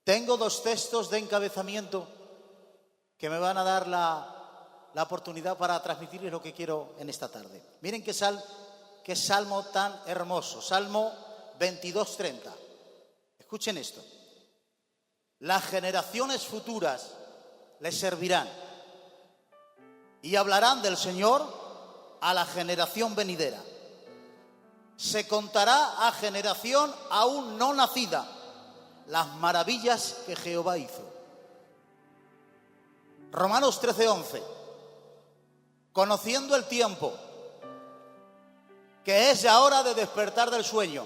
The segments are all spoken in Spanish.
Tengo dos textos de encabezamiento que me van a dar la oportunidad para transmitirles lo que quiero en esta tarde. Miren qué salmo tan hermoso. Salmo 22:30. Escuchen esto. Las generaciones futuras les servirán y hablarán del Señor a la generación venidera. Se contará a generación aún no nacida las maravillas que Jehová hizo. Romanos 13:11. Conociendo el tiempo, que es ya hora de despertar del sueño,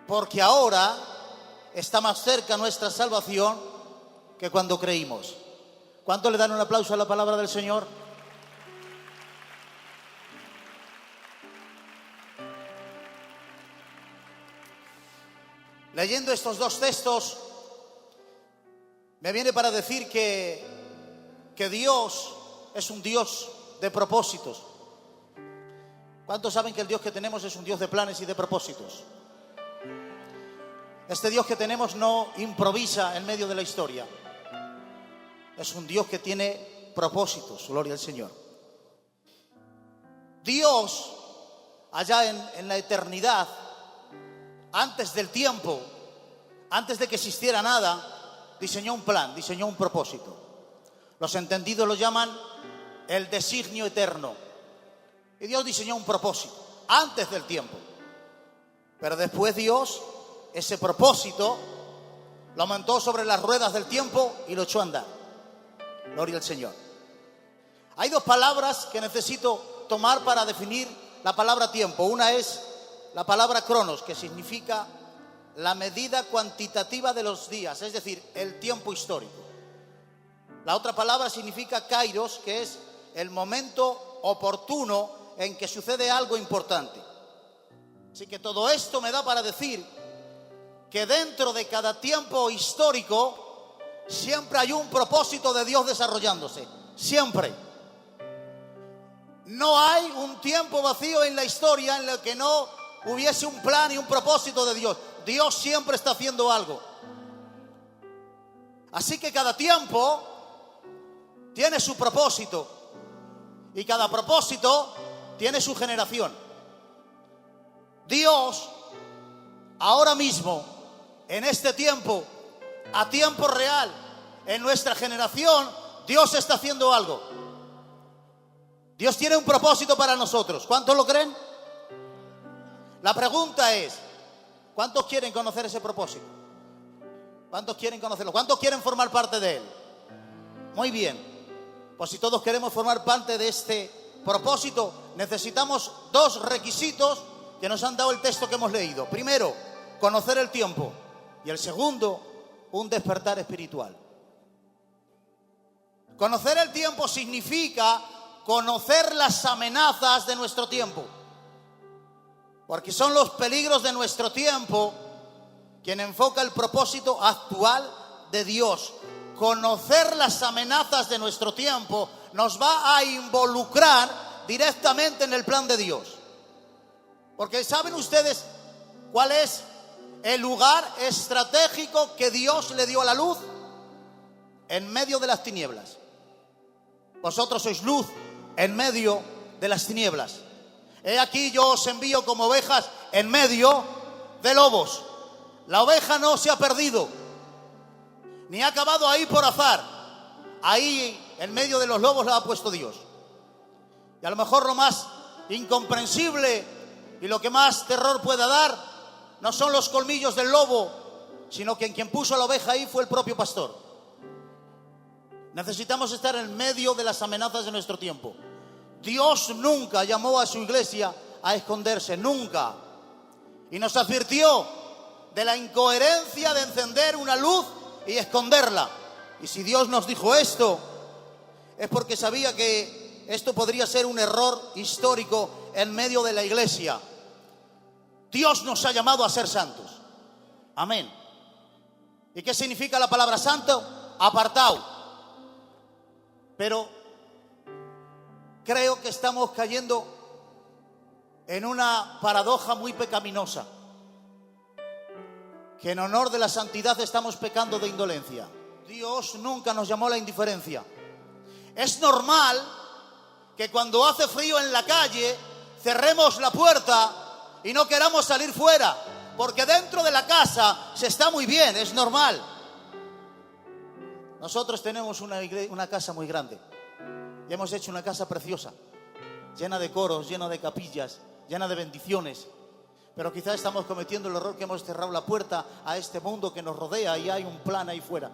porque ahora está más cerca nuestra salvación que cuando creímos. ¿Cuánto le dan un aplauso a la palabra del Señor? Leyendo estos dos textos, me viene para decir que Dios es un Dios de propósitos. ¿Cuántos saben que el Dios que tenemos es un Dios de planes y de propósitos? Este Dios que tenemos no improvisa en medio de la historia. Es un Dios que tiene propósitos, gloria al Señor. Dios, allá en la eternidad, antes del tiempo, antes de que existiera nada, diseñó un plan, diseñó un propósito. Los entendidos lo llaman el designio eterno. Y Dios diseñó un propósito antes del tiempo. Pero después Dios, ese propósito, lo montó sobre las ruedas del tiempo y lo echó a andar. Gloria al Señor. Hay dos palabras que necesito tomar para definir la palabra tiempo. Una es la palabra cronos, que significa la medida cuantitativa de los días, es decir, el tiempo histórico. La otra palabra significa kairos, que es el momento oportuno en que sucede algo importante. Así que todo esto me da para decir que dentro de cada tiempo histórico siempre hay un propósito de Dios desarrollándose. Siempre. No hay un tiempo vacío en la historia en el que no hubiese un plan y un propósito de Dios. Dios siempre está haciendo algo. Así que cada tiempo tiene su propósito y cada propósito tiene su generación. Dios, ahora mismo, en este tiempo, a tiempo real, en nuestra generación, Dios está haciendo algo. Dios tiene un propósito para nosotros. ¿Cuántos lo creen? La pregunta es, ¿cuántos quieren conocer ese propósito? ¿Cuántos quieren conocerlo? ¿Cuántos quieren formar parte de él? Muy bien. Pues si todos queremos formar parte de este propósito, necesitamos dos requisitos que nos han dado el texto que hemos leído. Primero, conocer el tiempo. Y el segundo, un despertar espiritual. Conocer el tiempo significa conocer las amenazas de nuestro tiempo. Porque son los peligros de nuestro tiempo quien enfoca el propósito actual de Dios. Conocer las amenazas de nuestro tiempo nos va a involucrar directamente en el plan de Dios. Porque ¿saben ustedes cuál es el lugar estratégico que Dios le dio a la luz? En medio de las tinieblas. Vosotros sois luz en medio de las tinieblas. He aquí yo os envío como ovejas en medio de lobos. La oveja no se ha perdido, ni ha acabado ahí por azar. Ahí en medio de los lobos la ha puesto Dios. Y a lo mejor lo más incomprensible y lo que más terror pueda dar no son los colmillos del lobo, sino que quien puso a la oveja ahí fue el propio pastor. Necesitamos estar en medio de las amenazas de nuestro tiempo. Dios nunca llamó a su iglesia a esconderse, nunca. Y nos advirtió de la incoherencia de encender una luz y esconderla. Y si Dios nos dijo esto, es porque sabía que esto podría ser un error histórico en medio de la iglesia. Dios nos ha llamado a ser santos. Amén. ¿Y qué significa la palabra santo? Apartado. Pero creo que estamos cayendo en una paradoja muy pecaminosa. que en honor de la santidad estamos pecando de indolencia. Dios nunca nos llamó a la indiferencia. Es normal que cuando hace frío en la calle cerremos la puerta y no queramos salir fuera, porque dentro de la casa se está muy bien, es normal. Nosotros tenemos una casa muy grande y hemos hecho una casa preciosa, llena de coros, llena de capillas, llena de bendiciones. Pero quizás estamos cometiendo el error que hemos cerrado la puerta a este mundo que nos rodea y hay un plan ahí fuera.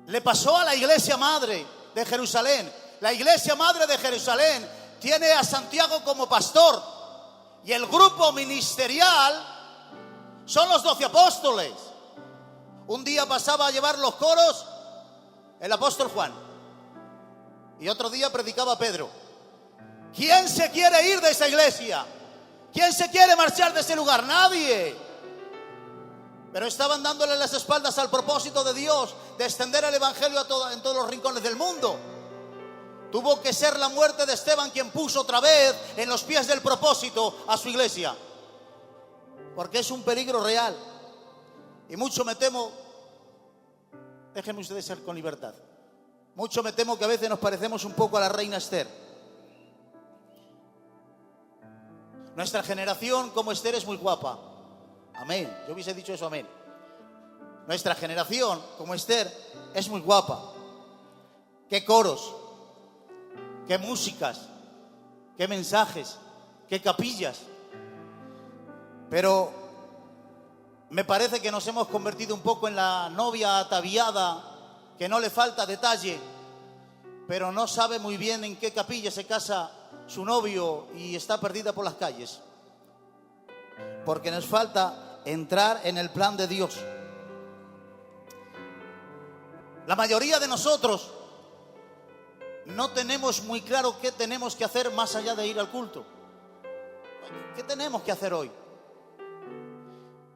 Le pasó a la iglesia madre de Jerusalén. La iglesia madre de Jerusalén tiene a Santiago como pastor y el grupo ministerial son los 12 apóstoles. Un día pasaba a llevar los coros el apóstol Juan y otro día predicaba Pedro. ¿Quién se quiere ir de esa iglesia? ¿Quién se quiere marchar de ese lugar? Nadie. Pero estaban dándole las espaldas al propósito de Dios de extender el evangelio en todos los rincones del mundo. Tuvo que ser la muerte de Esteban quien puso otra vez en los pies del propósito a su iglesia, porque es un peligro real. Y mucho me temo, déjenme ustedes ser con libertad, mucho me temo que a veces nos parecemos un poco a la reina Esther. Nuestra generación como Esther es muy guapa. Amén. Yo hubiese dicho eso, amén. Nuestra generación como Esther es muy guapa. Qué coros, qué músicas, qué mensajes, qué capillas. Pero me parece que nos hemos convertido un poco en la novia ataviada que no le falta detalle, pero no sabe muy bien en qué capilla se casa su novio y está perdida por las calles. Porque nos falta entrar en el plan de Dios. La mayoría de nosotros no tenemos muy claro qué tenemos que hacer más allá de ir al culto. ¿Qué tenemos que hacer hoy?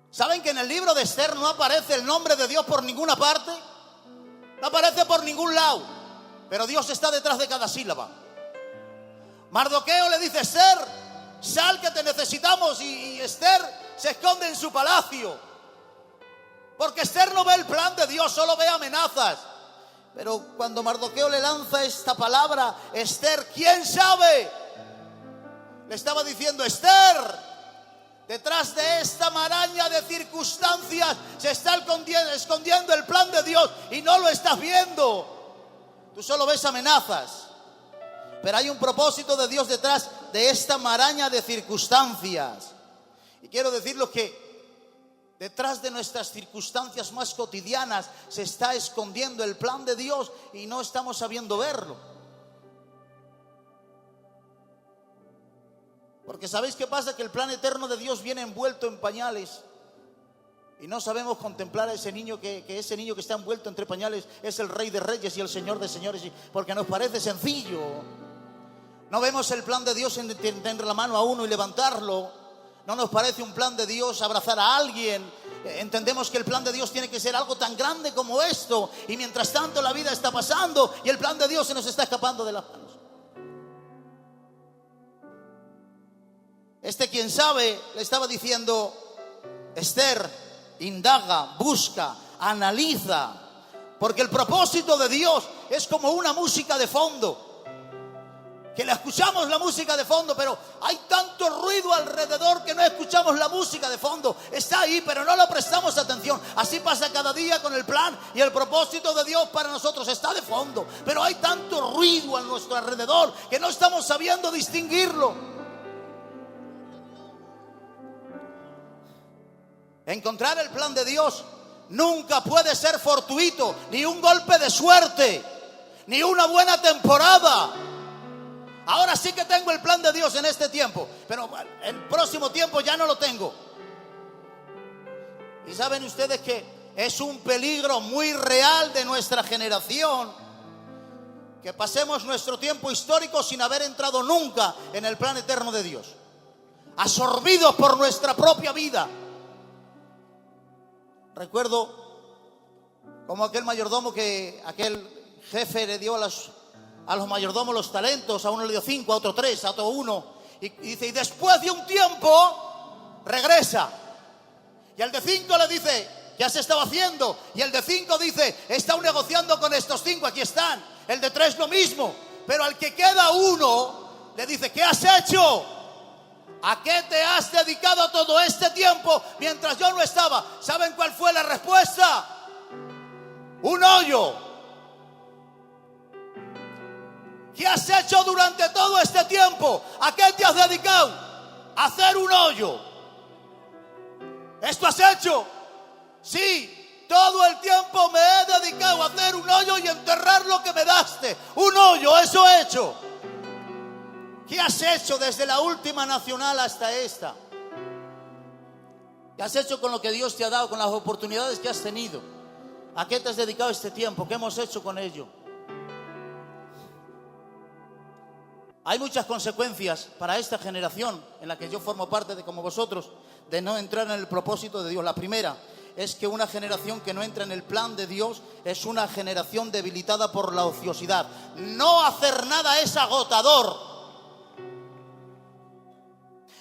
¿Saben que en el libro de Esther no aparece el nombre de Dios por ninguna parte? No aparece por ningún lado, pero Dios está detrás de cada sílaba. Mardoqueo le dice: Esther, sal que te necesitamos, y Esther se esconde en su palacio, porque Esther no ve el plan de Dios, solo ve amenazas. Pero cuando Mardoqueo le lanza esta palabra, Esther, ¿quién sabe? Le estaba diciendo: Esther, detrás de esta maraña de circunstancias se está escondiendo el plan de Dios y no lo estás viendo. Tú solo ves amenazas, pero hay un propósito de Dios detrás de esta maraña de circunstancias. Y quiero decirles que detrás de nuestras circunstancias más cotidianas se está escondiendo el plan de Dios y no estamos sabiendo verlo. Porque ¿sabéis qué pasa? Que el plan eterno de Dios viene envuelto en pañales y no sabemos contemplar a ese niño que ese niño que está envuelto entre pañales es el Rey de Reyes y el Señor de Señores, porque nos parece sencillo. No vemos el plan de Dios en tender la mano a uno y levantarlo. No nos parece un plan de Dios abrazar a alguien. Entendemos que el plan de Dios tiene que ser algo tan grande como esto, y mientras tanto la vida está pasando y el plan de Dios se nos está escapando de las manos. Quien sabe, le estaba diciendo: Esther, indaga, busca, analiza, porque el propósito de Dios es como una música de fondo, que le escuchamos la música de fondo, pero hay tanto ruido alrededor que no escuchamos la música de fondo. Está ahí, pero no le prestamos atención. Así pasa cada día con el plan y el propósito de Dios para nosotros. Está de fondo, pero hay tanto ruido a nuestro alrededor que no estamos sabiendo distinguirlo. Encontrar el plan de Dios nunca puede ser fortuito, ni un golpe de suerte, ni una buena temporada. Ahora sí que tengo el plan de Dios en este tiempo, pero el próximo tiempo ya no lo tengo. Y saben ustedes que es un peligro muy real de nuestra generación que pasemos nuestro tiempo histórico sin haber entrado nunca en el plan eterno de Dios, absorbidos por nuestra propia vida. Recuerdo como aquel mayordomo que aquel jefe le dio a los mayordomos los talentos. A uno le dio 5, a otro 3, a otro 1. Y dice: y después de un tiempo regresa. Y el de 5 le dice, ¿qué has estado haciendo? Y el de 5 dice, he estado negociando con estos 5, aquí están. El de 3 lo mismo. Pero al que queda uno, le dice, ¿qué has hecho? ¿A qué te has dedicado todo este tiempo mientras yo no estaba? ¿Saben cuál fue la respuesta? Un hoyo. ¿Qué has hecho durante todo este tiempo? ¿A qué te has dedicado? A hacer un hoyo. ¿Esto has hecho? Sí, todo el tiempo me he dedicado a hacer un hoyo y enterrar lo que me daste. Un hoyo, eso he hecho. ¿Qué has hecho desde la última nacional hasta esta? ¿Qué has hecho con lo que Dios te ha dado, con las oportunidades que has tenido? ¿A qué te has dedicado este tiempo? ¿Qué hemos hecho con ello? Hay muchas consecuencias para esta generación en la que yo formo parte de como vosotros, de no entrar en el propósito de Dios. La primera es que una generación que no entra en el plan de Dios es una generación debilitada por la ociosidad. No hacer nada es agotador.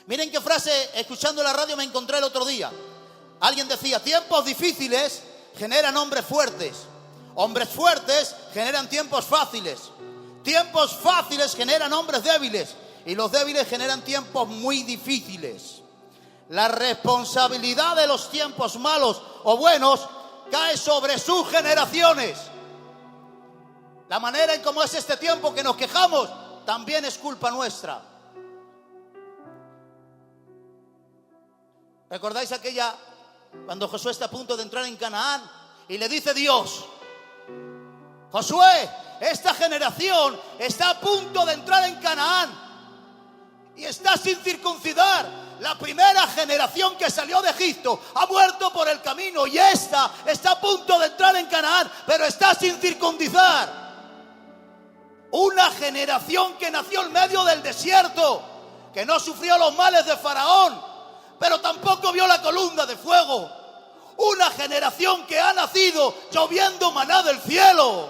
Miren qué frase, escuchando la radio, me encontré el otro día. Alguien decía, tiempos difíciles generan hombres fuertes. Hombres fuertes generan tiempos fáciles. Tiempos fáciles generan hombres débiles. Y los débiles generan tiempos muy difíciles. La responsabilidad de los tiempos malos o buenos cae sobre sus generaciones. La manera en cómo es este tiempo que nos quejamos también es culpa nuestra. ¿Recordáis aquella cuando Josué está a punto de entrar en Canaán y le dice Dios, Josué, esta generación está a punto de entrar en Canaán y está sin circuncidar? La primera generación que salió de Egipto ha muerto por el camino y esta está a punto de entrar en Canaán, pero está sin circuncidar. Una generación que nació en medio del desierto, que no sufrió los males de Faraón, pero tampoco vio la columna de fuego. Una generación que ha nacido lloviendo maná del cielo.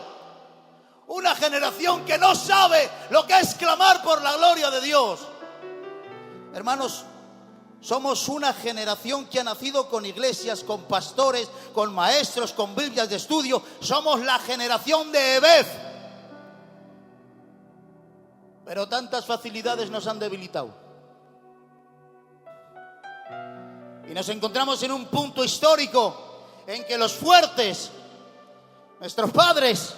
Una generación que no sabe lo que es clamar por la gloria de Dios. Hermanos, somos una generación que ha nacido con iglesias, con pastores, con maestros, con Biblias de estudio. Somos la generación de Ebed. Pero tantas facilidades nos han debilitado. Y nos encontramos en un punto histórico en que los fuertes, nuestros padres,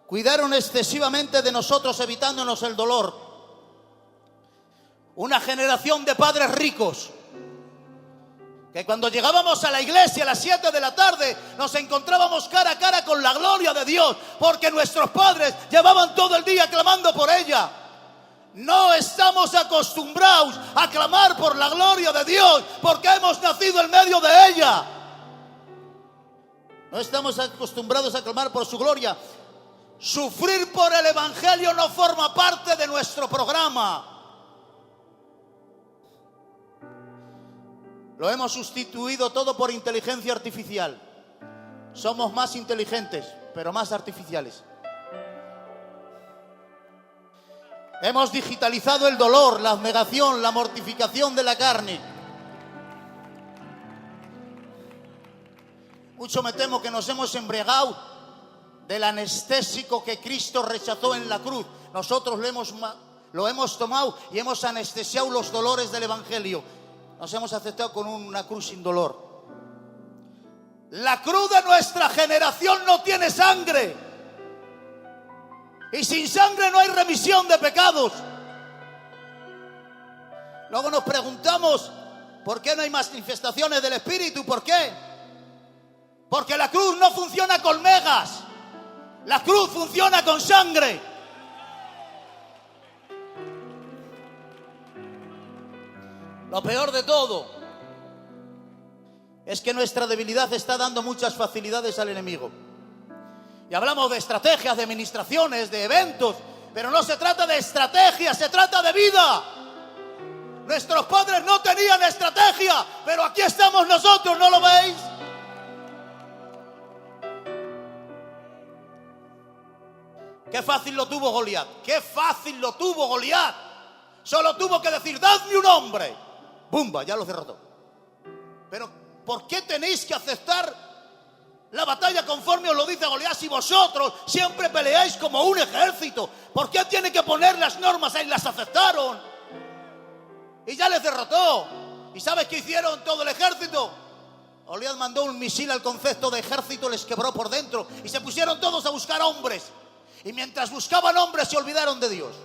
cuidaron excesivamente de nosotros, evitándonos el dolor. Una generación de padres ricos que cuando llegábamos a la iglesia a las 7 de la tarde nos encontrábamos cara a cara con la gloria de Dios, porque nuestros padres llevaban todo el día clamando por ella. No estamos acostumbrados a clamar por la gloria de Dios porque hemos nacido en medio de ella. No estamos acostumbrados a clamar por su gloria. Sufrir por el evangelio no forma parte de nuestro programa. Lo hemos sustituido todo por inteligencia artificial. Somos más inteligentes, pero más artificiales. Hemos digitalizado el dolor, la abnegación, la mortificación de la carne. Mucho me temo que nos hemos embriagado del anestésico que Cristo rechazó en la cruz. Nosotros lo hemos tomado y hemos anestesiado los dolores del evangelio. Nos hemos aceptado con una cruz sin dolor. La cruz de nuestra generación no tiene sangre. Y sin sangre no hay remisión de pecados. Luego nos preguntamos, ¿por qué no hay manifestaciones del Espíritu? ¿Por qué? Porque la cruz no funciona con megas. La cruz funciona con sangre. Lo peor de todo es que nuestra debilidad está dando muchas facilidades al enemigo. Y hablamos de estrategias, de administraciones, de eventos, pero no se trata de estrategia, se trata de vida. Nuestros padres no tenían estrategia, pero aquí estamos nosotros, ¿no lo veis? Qué fácil lo tuvo Goliat, qué fácil lo tuvo Goliat. Solo tuvo que decir, dadme un hombre. ¡bumba! Ya los derrotó. Pero ¿por qué tenéis que aceptar la batalla conforme os lo dice Goliat si vosotros siempre peleáis como un ejército? ¿Por qué tiene que poner las normas ahí? Las aceptaron y ya les derrotó. ¿Y sabes qué hicieron todo el ejército? Goliat mandó un misil al concepto de ejército, les quebró por dentro y se pusieron todos a buscar hombres. Y mientras buscaban hombres se olvidaron de Dios.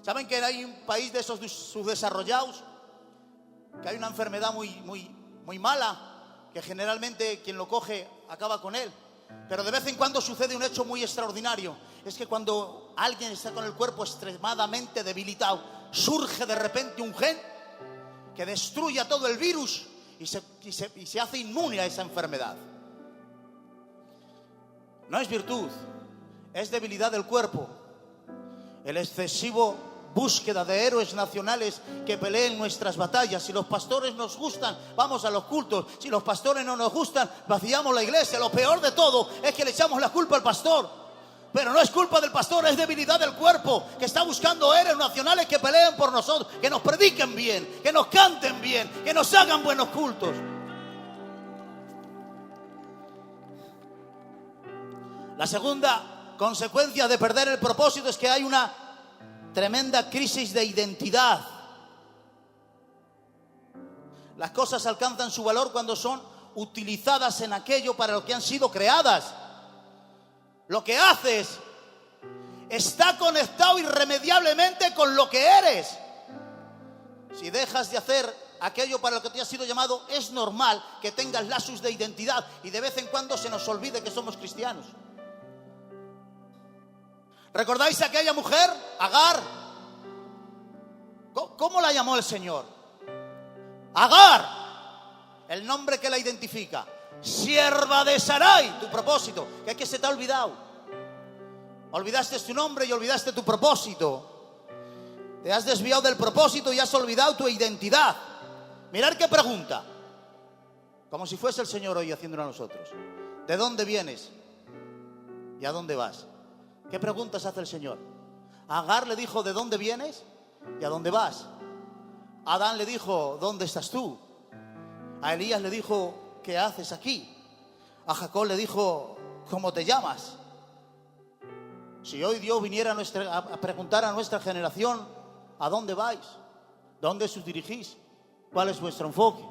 ¿Saben que hay un país de esos subdesarrollados que hay una enfermedad muy mala, que generalmente quien lo coge acaba con él? Pero de vez en cuando sucede un hecho muy extraordinario. Es que cuando alguien está con el cuerpo extremadamente debilitado, surge de repente un gen que destruye a todo el virus y se hace inmune a esa enfermedad. No es virtud, es debilidad del cuerpo. El excesivo búsqueda de héroes nacionales que peleen nuestras batallas. Si los pastores nos gustan, vamos a los cultos. Si los pastores no nos gustan, vaciamos la iglesia. Lo peor de todo es que le echamos la culpa al pastor. Pero no es culpa del pastor, es debilidad del cuerpo, que está buscando héroes nacionales que peleen por nosotros, que nos prediquen bien, que nos canten bien, que nos hagan buenos cultos. La segunda consecuencia de perder el propósito es que hay una tremenda crisis de identidad. Las cosas alcanzan su valor cuando son utilizadas en aquello para lo que han sido creadas. Lo que haces está conectado irremediablemente con lo que eres. Si dejas de hacer aquello para lo que te has sido llamado, es normal que tengas lapsus de identidad y de vez en cuando se nos olvide que somos cristianos. ¿Recordáis a aquella mujer, Agar? ¿Cómo la llamó el Señor? Agar, el nombre que la identifica. Sierva de Sarai, tu propósito, que es que se te ha olvidado. Olvidaste tu nombre y olvidaste tu propósito. Te has desviado del propósito y has olvidado tu identidad. Mirad qué pregunta, como si fuese el Señor hoy haciéndolo a nosotros. ¿De dónde vienes y a dónde vas? ¿Qué preguntas hace el Señor? A Agar le dijo, ¿de dónde vienes y a dónde vas? A Adán le dijo, ¿dónde estás tú? A Elías le dijo, ¿qué haces aquí? A Jacob le dijo, ¿cómo te llamas? Si hoy Dios viniera a preguntar a nuestra generación, ¿a dónde vais? ¿Dónde os dirigís? ¿Cuál es vuestro enfoque?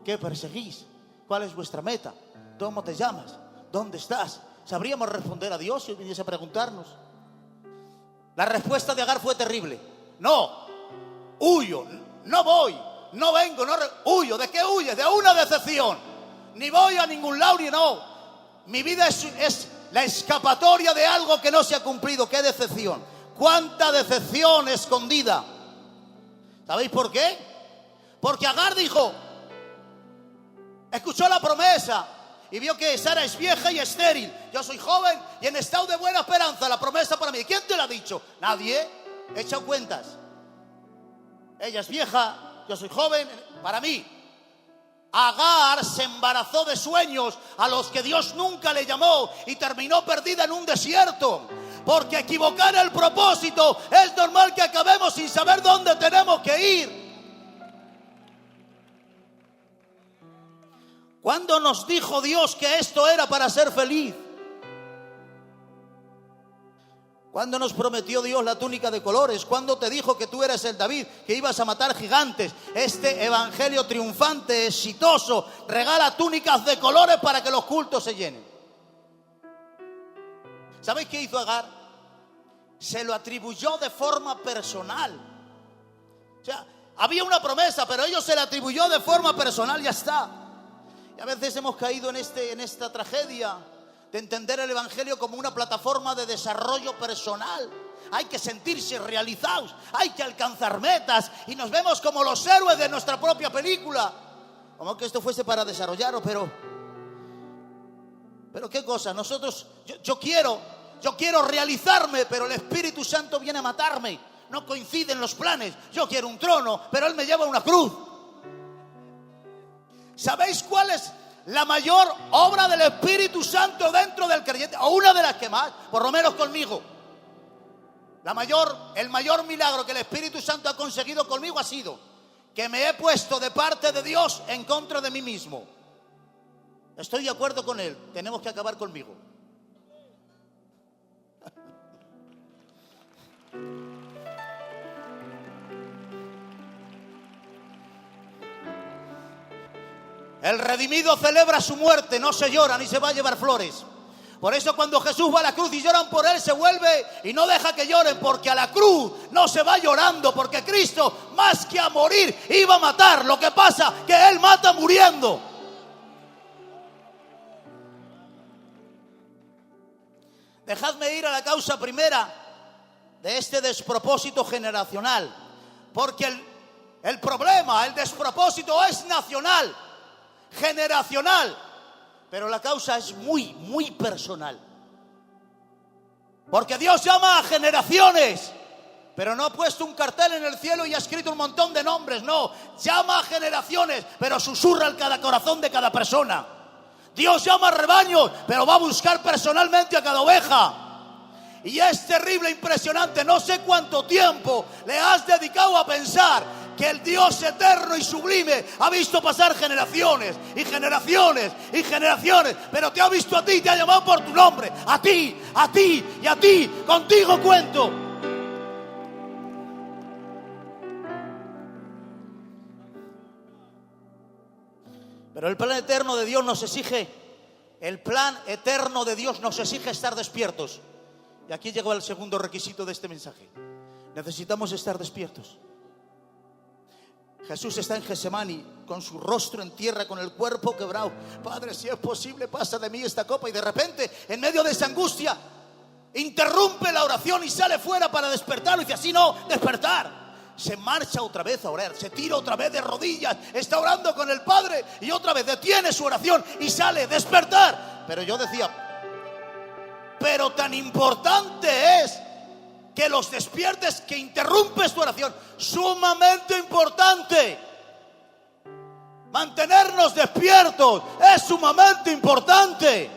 ¿Qué perseguís? ¿Cuál es vuestra meta? ¿Cómo te llamas? ¿Dónde estás? ¿Sabríamos responder a Dios si viniese a preguntarnos? La respuesta de Agar fue terrible. No, huyo, no voy, no vengo, huyo. ¿De qué huyes? De una decepción. Ni voy a ningún lado ni no. Mi vida es la escapatoria de algo que no se ha cumplido. ¡Qué decepción! ¡Cuánta decepción escondida! ¿Sabéis por qué? Porque Agar dijo, escuchó la promesa y vio que Sara es vieja y estéril. Yo soy joven y en estado de buena esperanza. La promesa para mí. ¿Quién te la ha dicho? Nadie. He echado cuentas. Ella es vieja, yo soy joven. Para mí, Agar se embarazó de sueños a los que Dios nunca le llamó y terminó perdida en un desierto. Porque equivocar el propósito es normal que acabemos sin saber dónde tenemos que ir. ¿Cuándo nos dijo Dios que esto era para ser feliz? ¿Cuándo nos prometió Dios la túnica de colores? ¿Cuándo te dijo que tú eres el David, que ibas a matar gigantes? Este evangelio triunfante, exitoso, regala túnicas de colores para que los cultos se llenen. ¿Sabéis qué hizo Agar? Se lo atribuyó de forma personal. O sea, había una promesa, pero ellos se la atribuyó de forma personal, ya está. Y a veces hemos caído en esta tragedia de entender el evangelio como una plataforma de desarrollo personal. Hay que sentirse realizados, hay que alcanzar metas y nos vemos como los héroes de nuestra propia película. Como que esto fuese para desarrollarlo, pero qué cosa. Nosotros, yo quiero realizarme, pero el Espíritu Santo viene a matarme. No coinciden los planes. Yo quiero un trono, pero Él me lleva una cruz. ¿Sabéis cuál es la mayor obra del Espíritu Santo dentro del creyente? O una de las que más, por lo menos conmigo. El mayor milagro que el Espíritu Santo ha conseguido conmigo ha sido que me he puesto de parte de Dios en contra de mí mismo. Estoy de acuerdo con Él, tenemos que acabar conmigo. El redimido celebra su muerte, no se llora ni se va a llevar flores. Por eso cuando Jesús va a la cruz y lloran por Él, se vuelve y no deja que lloren, porque a la cruz no se va llorando, porque Cristo, más que a morir, iba a matar. Lo que pasa que Él mata muriendo. Dejadme ir a la causa primera de este despropósito generacional, porque el problema, el despropósito es nacional, generacional. Pero la causa es muy, muy personal. Porque Dios llama a generaciones, pero no ha puesto un cartel en el cielo y ha escrito un montón de nombres. No, llama a generaciones, pero susurra en cada corazón de cada persona. Dios llama a rebaños, pero va a buscar personalmente a cada oveja. Y es terrible, impresionante. No sé cuánto tiempo le has dedicado a pensar que el Dios eterno y sublime ha visto pasar generaciones y generaciones y generaciones, pero te ha visto a ti y te ha llamado por tu nombre. A ti y a ti. Contigo cuento. Pero el plan eterno de Dios nos exige, estar despiertos. Y aquí llegó el segundo requisito de este mensaje. Necesitamos estar despiertos. Jesús está en Getsemaní con su rostro en tierra, con el cuerpo quebrado. Padre, si es posible, pasa de mí esta copa. Y de repente, en medio de esa angustia, interrumpe la oración y sale fuera para despertarlo. Y dice, así no, despertar. Se marcha otra vez a orar, se tira otra vez de rodillas, está orando con el Padre y otra vez detiene su oración y sale, despertar. Pero yo decía, pero tan importante es que los despiertes, que interrumpes tu oración. Sumamente importante. Mantenernos despiertos es sumamente importante.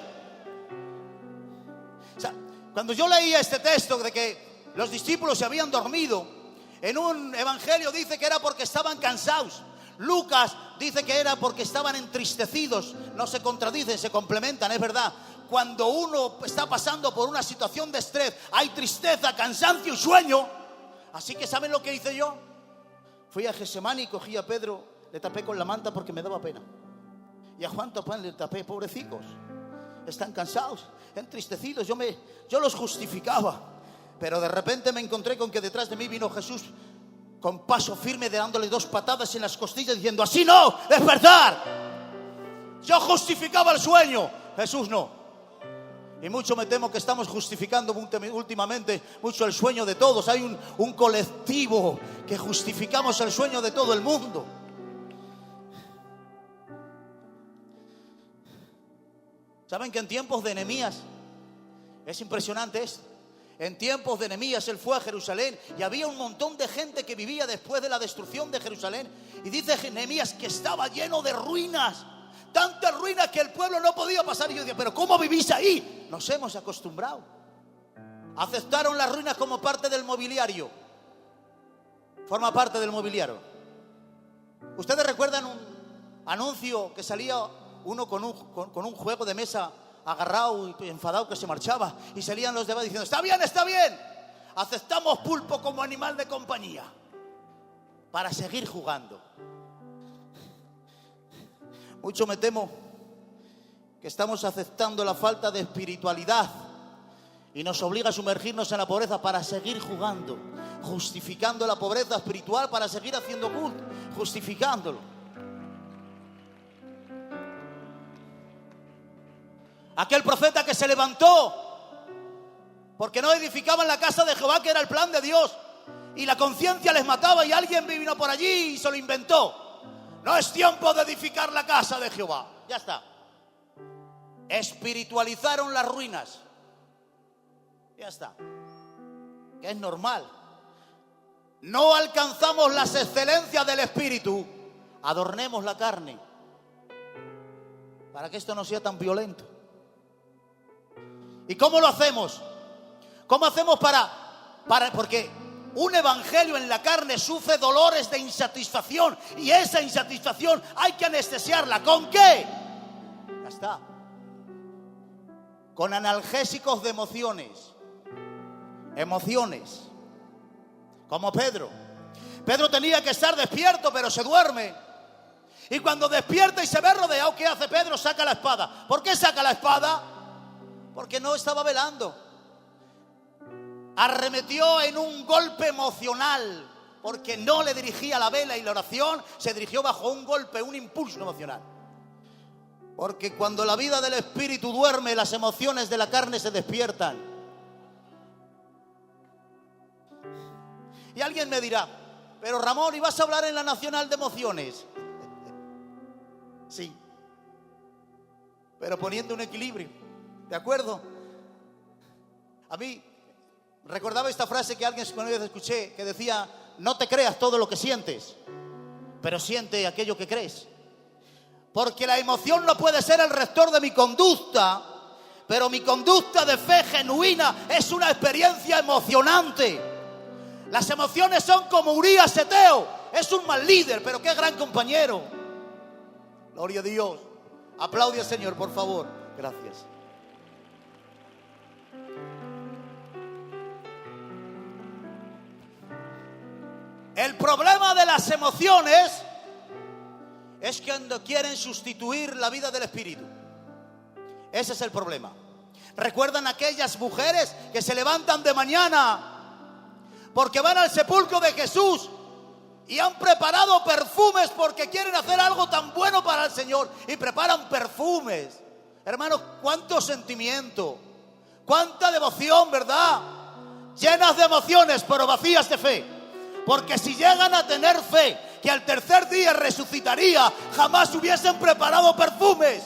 O sea, cuando yo leía este texto de que los discípulos se habían dormido, en un evangelio dice que era porque estaban cansados. Lucas dice que era porque estaban entristecidos. No se contradicen, se complementan, es verdad. Cuando uno está pasando por una situación de estrés, hay tristeza, cansancio y sueño. Así que ¿saben lo que hice yo? Fui a Getsemaní, cogí a Pedro, le tapé con la manta porque me daba pena. Y a Juan también le tapé, pobrecicos. Están cansados, entristecidos. Yo los justificaba. Pero de repente me encontré con que detrás de mí vino Jesús con paso firme, dándole 2 patadas en las costillas, diciendo, así no, despertar. Yo justificaba el sueño, Jesús no. Y mucho me temo que estamos justificando últimamente mucho el sueño de todos. Hay un colectivo que justificamos el sueño de todo el mundo. ¿Saben que en tiempos de Nehemías, es impresionante esto? En tiempos de Nehemías él fue a Jerusalén y había un montón de gente que vivía después de la destrucción de Jerusalén. Y dice Nehemías que estaba lleno de ruinas. Tantas ruinas que el pueblo no podía pasar. Y yo decía, pero ¿cómo vivís ahí? Nos hemos acostumbrado. Aceptaron las ruinas como parte del mobiliario. Forma parte del mobiliario. ¿Ustedes recuerdan un anuncio que salía uno con un juego de mesa agarrado y enfadado que se marchaba? Y salían los demás diciendo, está bien, aceptamos pulpo como animal de compañía para seguir jugando. Mucho me temo que estamos aceptando la falta de espiritualidad y nos obliga a sumergirnos en la pobreza para seguir jugando, justificando la pobreza espiritual para seguir haciendo culto, justificándolo. Aquel profeta que se levantó porque no edificaban la casa de Jehová, que era el plan de Dios, y la conciencia les mataba, y alguien vino por allí y se lo inventó. No es tiempo de edificar la casa de Jehová. Ya está. Espiritualizaron las ruinas. Ya está. Que es normal. No alcanzamos las excelencias del espíritu. Adornemos la carne para que esto no sea tan violento. ¿Y cómo lo hacemos? ¿Cómo hacemos para porque un evangelio en la carne sufre dolores de insatisfacción, y esa insatisfacción hay que anestesiarla. ¿Con qué? Ya está. Con analgésicos de emociones. Emociones. Como Pedro. Pedro tenía que estar despierto, pero se duerme. Y cuando despierta y se ve rodeado, ¿qué hace Pedro? Saca la espada. ¿Por qué saca la espada? Porque no estaba velando. Arremetió en un golpe emocional, porque no le dirigía la vela y la oración, se dirigió bajo un golpe, un impulso emocional. Porque cuando la vida del espíritu duerme, las emociones de la carne se despiertan. Y alguien me dirá: pero Ramón, ¿y vas a hablar en la Nacional de Emociones? Sí, pero poniendo un equilibrio, ¿de acuerdo? A mí, recordaba esta frase que alguien una vez escuché, que decía: no te creas todo lo que sientes, pero siente aquello que crees. Porque la emoción no puede ser el rector de mi conducta, pero mi conducta de fe genuina es una experiencia emocionante. Las emociones son como Urías Eteo, es un mal líder, pero qué gran compañero. Gloria a Dios. Aplaude al Señor, por favor. Gracias. El problema de las emociones es que cuando quieren sustituir la vida del espíritu. Ese es el problema. ¿Recuerdan aquellas mujeres que se levantan de mañana porque van al sepulcro de Jesús y han preparado perfumes porque quieren hacer algo tan bueno para el Señor? Y preparan perfumes. Hermanos, cuánto sentimiento, cuánta devoción, ¿verdad? Llenas de emociones, pero vacías de fe. Porque si llegan a tener fe que al tercer día resucitaría, jamás hubiesen preparado perfumes.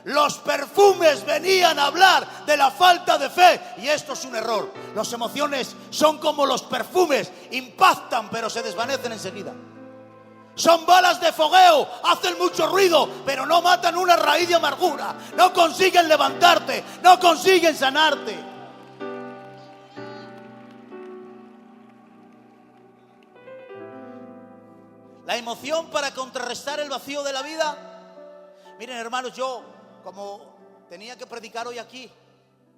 Los perfumes venían a hablar de la falta de fe, y esto es un error. Las emociones son como los perfumes, impactan pero se desvanecen enseguida. Son balas de fogueo, hacen mucho ruido, pero no matan una raíz de amargura. No consiguen levantarte, no consiguen sanarte. La emoción para contrarrestar el vacío de la vida. Miren, hermanos, yo como tenía que predicar hoy aquí,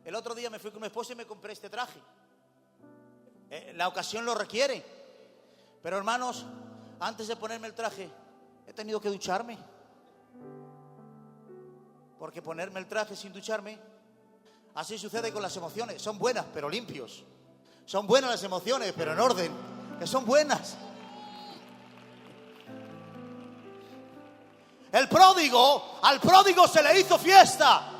el otro día me fui con mi esposa y me compré este traje. La ocasión lo requiere. Pero hermanos, antes de ponerme el traje, he tenido que ducharme. Porque ponerme el traje sin ducharme, así sucede con las emociones. Son buenas, pero limpios. Son buenas las emociones, pero en orden. Que son buenas. El pródigo, al pródigo se le hizo fiesta.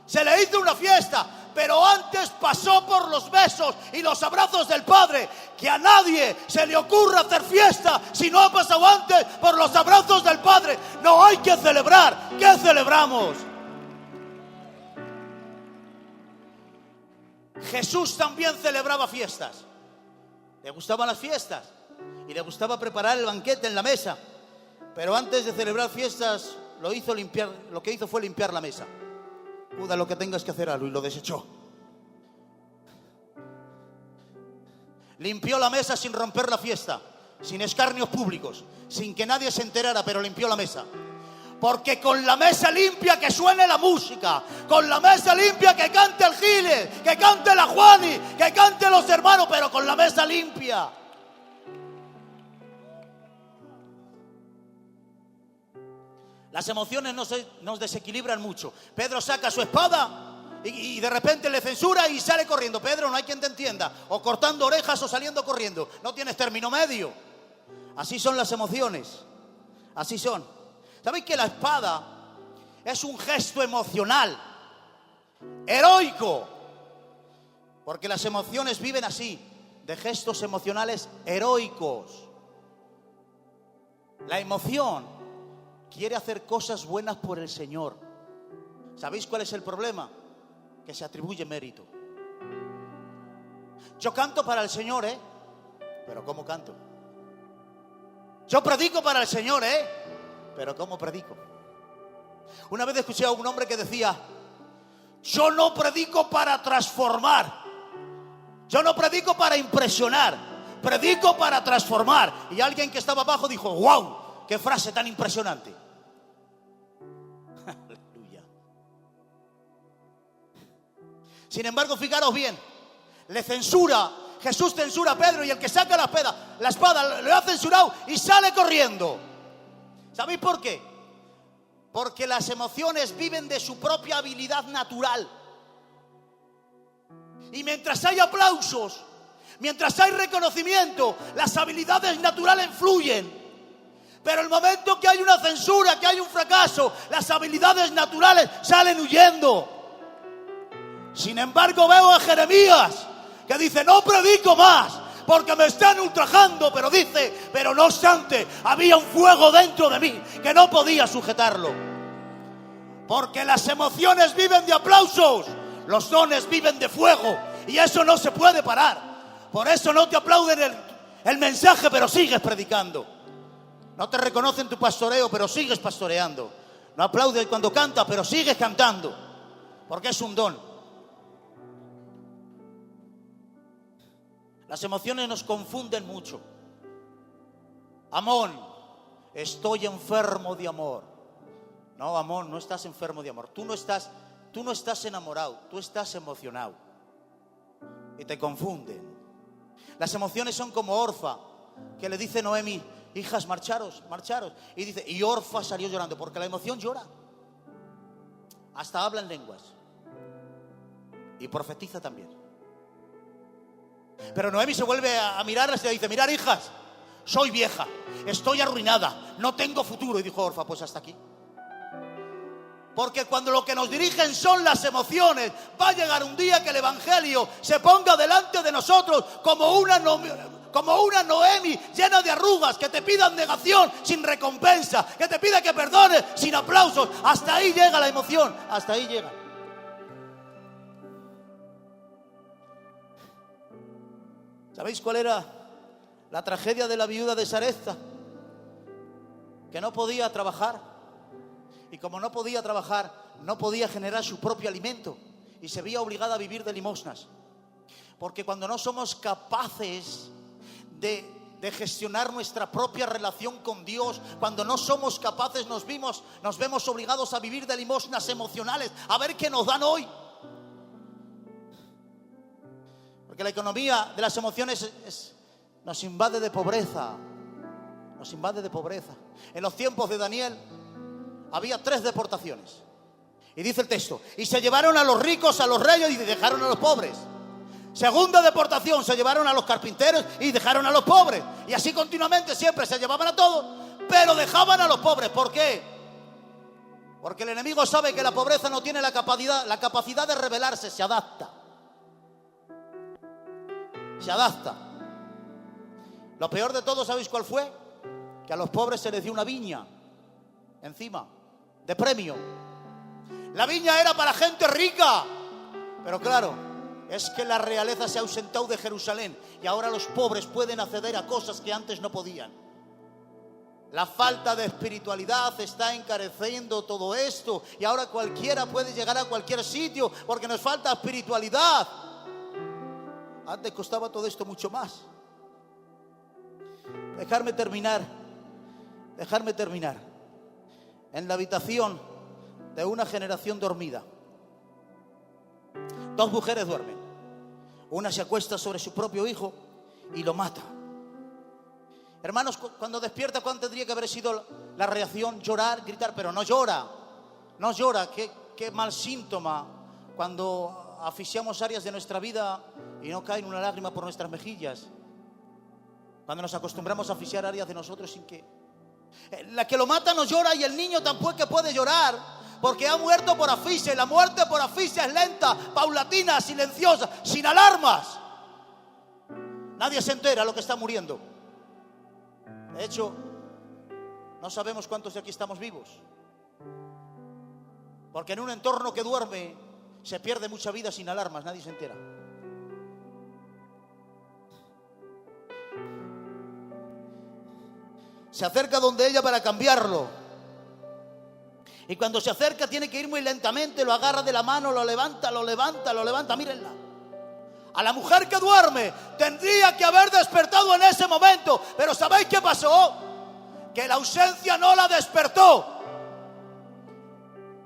Se le hizo una fiesta. Pero antes pasó por los besos y los abrazos del Padre. Que a nadie se le ocurra hacer fiesta si no ha pasado antes por los abrazos del Padre. No hay que celebrar. ¿Qué celebramos? Jesús también celebraba fiestas. Le gustaban las fiestas y le gustaba preparar el banquete en la mesa. Pero antes de celebrar fiestas, lo que hizo fue limpiar la mesa. Judas, lo que tengas que hacer algo, y lo desechó. Limpió la mesa sin romper la fiesta, sin escarnios públicos, sin que nadie se enterara, pero limpió la mesa. Porque con la mesa limpia que suene la música, con la mesa limpia que cante el Giles, que cante la Juani, que cante los hermanos, pero con la mesa limpia. Las emociones nos desequilibran mucho. Pedro saca su espada y de repente le censura y sale corriendo. Pedro, no hay quien te entienda. O cortando orejas o saliendo corriendo. No tienes término medio. Así son las emociones. Así son. ¿Sabéis que la espada es un gesto emocional? Heroico. Porque las emociones viven así, de gestos emocionales heroicos. La emoción quiere hacer cosas buenas por el Señor. ¿Sabéis cuál es el problema? Que se atribuye mérito. Yo canto para el Señor, pero ¿cómo canto? Yo predico para el Señor, pero ¿cómo predico? Una vez escuché a un hombre que decía: yo no predico para transformar, Yo no predico para impresionar, predico para transformar. Y alguien que estaba abajo dijo: ¡wow! ¡Qué frase tan impresionante! Aleluya. Sin embargo, fijaros bien, Jesús censura a Pedro, y el que saca la espada lo ha censurado y sale corriendo. ¿Sabéis por qué? Porque las emociones viven de su propia habilidad natural. Y mientras hay aplausos, mientras hay reconocimiento, las habilidades naturales fluyen. Pero el momento que hay una censura, que hay un fracaso, las habilidades naturales salen huyendo. Sin embargo, veo a Jeremías que dice: no predico más porque me están ultrajando, pero dice: pero no obstante, había un fuego dentro de mí que no podía sujetarlo. Porque las emociones viven de aplausos, los dones viven de fuego, y eso no se puede parar. Por eso no te aplauden el mensaje, pero sigues predicando. No te reconocen tu pastoreo, pero sigues pastoreando. No aplauden cuando cantas, pero sigues cantando, porque es un don. Las emociones nos confunden mucho. Amón, estoy enfermo de amor. No, Amón, no estás enfermo de amor. Tú no estás enamorado, tú estás emocionado. Y te confunden. Las emociones son como Orfa, que le dice Noemi: hijas, marcharos. Y dice, y Orfa salió llorando, porque la emoción llora. Hasta habla en lenguas. Y profetiza también. Pero Noemi se vuelve a mirarlas y le dice: mirad, hijas, soy vieja, estoy arruinada, no tengo futuro. Y dijo Orfa: pues hasta aquí. Porque cuando lo que nos dirigen son las emociones, va a llegar un día que el evangelio se ponga delante de nosotros como una Noemi llena de arrugas, que te pida negación sin recompensa, que te pida que perdones sin aplausos. Hasta ahí llega la emoción, hasta ahí llega. ¿Sabéis cuál era la tragedia de la viuda de Sarepta? Que no podía trabajar. Y como no podía trabajar, no podía generar su propio alimento. Y se veía obligada a vivir de limosnas. Porque cuando no somos capaces de gestionar nuestra propia relación con Dios, cuando no somos capaces, nos vemos obligados a vivir de limosnas emocionales. A ver qué nos dan hoy. Porque la economía de las emociones nos invade de pobreza. Nos invade de pobreza. En los tiempos de Daniel había 3 deportaciones. Y dice el texto: y se llevaron a los ricos, a los reyes, y dejaron a los pobres. Segunda deportación: se llevaron a los carpinteros y dejaron a los pobres. Y así continuamente, siempre se llevaban a todos, pero dejaban a los pobres. ¿Por qué? Porque el enemigo sabe que la pobreza no tiene la capacidad de rebelarse. Se adapta. Se adapta. Lo peor de todo, ¿sabéis cuál fue? Que a los pobres se les dio una viña encima, de premio. La viña era para gente rica. Pero claro, es que la realeza se ha ausentado de Jerusalén, y ahora los pobres pueden acceder a cosas que antes no podían. La falta de espiritualidad está encareciendo todo esto, y ahora cualquiera puede llegar a cualquier sitio porque nos falta espiritualidad. Antes costaba todo esto mucho más. Dejarme terminar. En la habitación de una generación dormida, 2 mujeres duermen. Una se acuesta sobre su propio hijo y lo mata. Hermanos, cuando despierta, ¿cuál tendría que haber sido la reacción? Llorar, gritar, pero no llora. Qué mal síntoma cuando asfixiamos áreas de nuestra vida y no cae una lágrima por nuestras mejillas. Cuando nos acostumbramos a asfixiar áreas de nosotros sin que... La que lo mata no llora, y el niño tampoco puede llorar, porque ha muerto por asfixia. Y la muerte por asfixia es lenta, paulatina, silenciosa, sin alarmas. Nadie se entera lo que está muriendo. De hecho, no sabemos cuántos de aquí estamos vivos, porque en un entorno que duerme se pierde mucha vida sin alarmas. Nadie se entera. Se acerca donde ella para cambiarlo. Y cuando se acerca tiene que ir muy lentamente. Lo agarra de la mano, lo levanta. Mírenla. A la mujer que duerme tendría que haber despertado en ese momento. Pero ¿sabéis qué pasó? Que la ausencia no la despertó.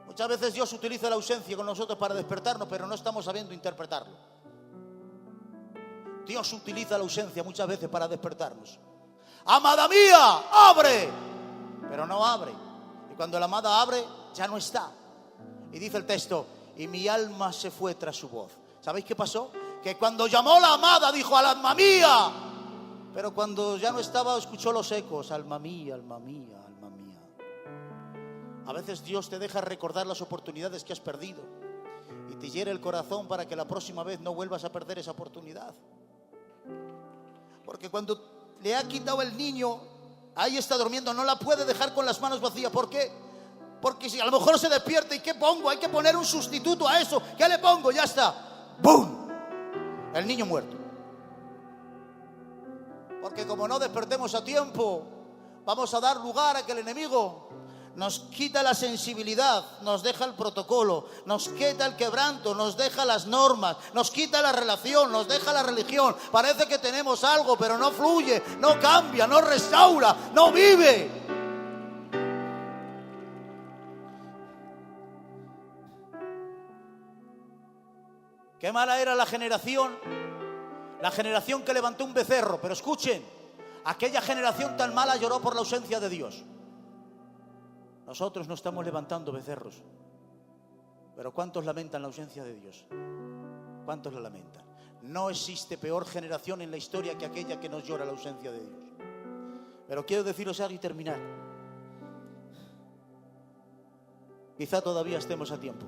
Muchas veces Dios utiliza la ausencia con nosotros para despertarnos, pero no estamos sabiendo interpretarlo. Dios utiliza la ausencia muchas veces para despertarnos. Amada mía, abre. Pero no abre. Y cuando la amada abre, ya no está. Y dice el texto, y mi alma se fue tras su voz. ¿Sabéis qué pasó? Que cuando llamó la amada, dijo, alma mía. Pero cuando ya no estaba, escuchó los ecos, alma mía, alma mía, alma mía. A veces Dios te deja recordar las oportunidades que has perdido y te hiere el corazón para que la próxima vez no vuelvas a perder esa oportunidad. Porque cuando le ha quitado el niño, ahí está durmiendo, no la puede dejar con las manos vacías. ¿Por qué? Porque si a lo mejor se despierta, ¿y qué pongo? Hay que poner un sustituto a eso. ¿Qué le pongo? Ya está. ¡Bum! El niño muerto. Porque como no despertemos a tiempo, vamos a dar lugar a que el enemigo nos quita la sensibilidad, nos deja el protocolo, nos quita el quebranto, nos deja las normas, nos quita la relación, nos deja la religión. Parece que tenemos algo, pero no fluye, no cambia, no restaura, no vive. Qué mala era la generación que levantó un becerro. Pero escuchen, aquella generación tan mala lloró por la ausencia de Dios. Nosotros no estamos levantando becerros, pero ¿cuántos lamentan la ausencia de Dios? ¿Cuántos la lamentan? No existe peor generación en la historia que aquella que nos llora la ausencia de Dios. Pero quiero deciros algo y terminar. Quizá todavía estemos a tiempo.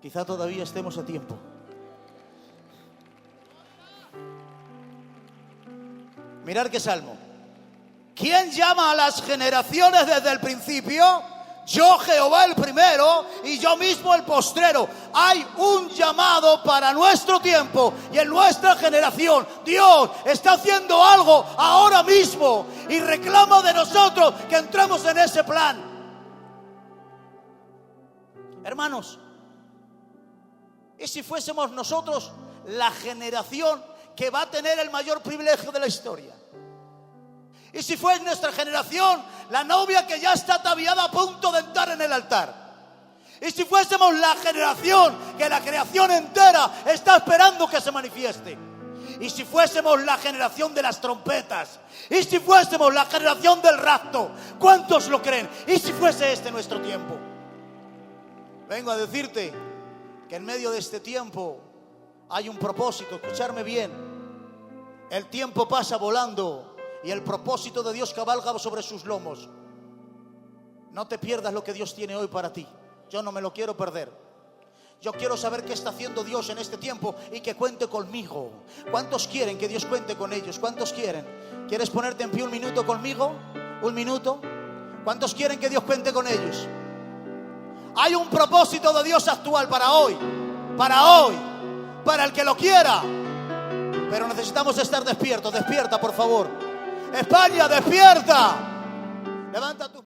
Quizá todavía estemos a tiempo. Mirad qué salmo. ¿Quién llama a las generaciones desde el principio? Yo, Jehová, el primero, y yo mismo el postrero. Hay un llamado para nuestro tiempo y en nuestra generación. Dios está haciendo algo ahora mismo y reclama de nosotros que entremos en ese plan. Hermanos, ¿y si fuésemos nosotros la generación que va a tener el mayor privilegio de la historia? ¿Y si fue nuestra generación la novia que ya está ataviada a punto de entrar en el altar? ¿Y si fuésemos la generación que la creación entera está esperando que se manifieste? ¿Y si fuésemos la generación de las trompetas? ¿Y si fuésemos la generación del rapto? ¿Cuántos lo creen? ¿Y si fuese este nuestro tiempo? Vengo a decirte que en medio de este tiempo hay un propósito. Escucharme bien. El tiempo pasa volando y el propósito de Dios cabalga sobre sus lomos. No te pierdas lo que Dios tiene hoy para ti. Yo no me lo quiero perder. Yo quiero saber qué está haciendo Dios en este tiempo y que cuente conmigo. ¿Cuántos quieren que Dios cuente con ellos? ¿Cuántos quieren? ¿Quieres ponerte en pie un minuto conmigo? ¿Un minuto? ¿Cuántos quieren que Dios cuente con ellos? Hay un propósito de Dios actual para hoy, para el que lo quiera. Pero necesitamos estar despiertos. Despierta, por favor. España, despierta. Levanta tu